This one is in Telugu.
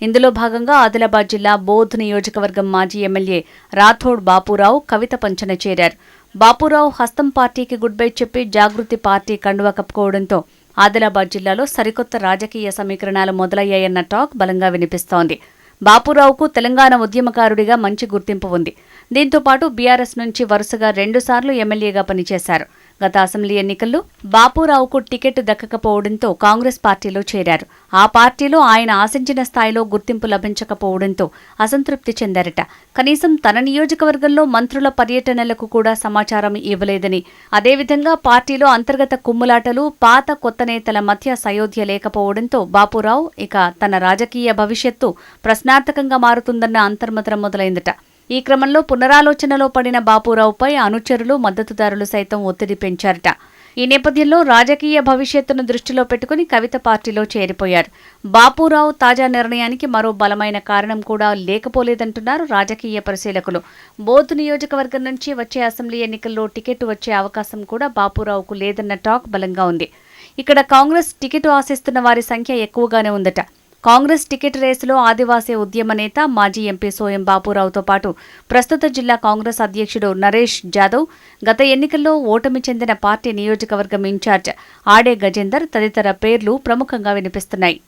ఇందులో భాగంగా ఆదిలాబాద్ జిల్లా బోధ్ నియోజకవర్గం మాజీ ఎమ్మెల్యే రాథోడ్ బాపురావు కవిత పంచన చేరారు. బాపురావు హస్తం పార్టీకి గుడ్ బై చెప్పి జాగృతి పార్టీ కండువా కప్పుకోవడంతో ఆదిలాబాద్ జిల్లాలో సరికొత్త రాజకీయ సమీకరణాలు మొదలయ్యాయన్న టాక్ బలంగా వినిపిస్తోంది. బాపురావుకు తెలంగాణ ఉద్యమకారుడిగా మంచి గుర్తింపు ఉంది. దీంతో పాటు బీఆర్ఎస్ నుంచి వరుసగా 2 సార్లు ఎమ్మెల్యేగా పనిచేశారు. గత అసెంబ్లీ ఎన్నికల్లో బాపురావుకు టికెట్ దక్కకపోవడంతో కాంగ్రెస్ పార్టీలో చేరారు. ఆ పార్టీలో ఆయన ఆశించిన స్థాయిలో గుర్తింపు లభించకపోవడంతో అసంతృప్తి చెందారట. కనీసం తన నియోజకవర్గంలో మంత్రుల పర్యటనలకు కూడా సమాచారం ఇవ్వలేదని, అదేవిధంగా పార్టీలో అంతర్గత కుమ్ములాటలు, పాత కొత్త నేతల మధ్య సయోధ్య లేకపోవడంతో బాపురావు ఇక తన రాజకీయ భవిష్యత్తు ప్రశ్నార్థకంగా మారుతుందన్న అంతర్మతరం మొదలైందట. ఈ క్రమంలో పునరాలోచనలో పడిన బాపురావుపై అనుచరులు, మద్దతుదారులు సైతం ఒత్తిడి పెంచారట. ఈ నేపథ్యంలో రాజకీయ భవిష్యత్తును దృష్టిలో పెట్టుకుని కవిత పార్టీలో చేరిపోయారు. బాపురావు తాజా నిర్ణయానికి మరో బలమైన కారణం కూడా లేకపోలేదంటున్నారు రాజకీయ పరిశీలకులు. బోధ్ నియోజకవర్గం నుంచి వచ్చే అసెంబ్లీ ఎన్నికల్లో టికెట్ వచ్చే అవకాశం కూడా బాపురావుకు లేదన్న టాక్ బలంగా ఉంది. ఇక్కడ కాంగ్రెస్ టికెట్ ఆశిస్తున్న వారి సంఖ్య ఎక్కువగానే ఉందట. కాంగ్రెస్ టికెట్ రేసులో ఆదివాసీ ఉద్యమ నేత, మాజీ ఎంపీ సోయం బాపురావుతో పాటు ప్రస్తుత జిల్లా కాంగ్రెస్ అధ్యక్షుడు నరేష్ జాదవ్, గత ఎన్నికల్లో ఓటమి చెందిన పార్టీ నియోజకవర్గం ఇన్ఛార్జ్ ఆడే గజేందర్ తదితర పేర్లు ప్రముఖంగా వినిపిస్తున్నాయి.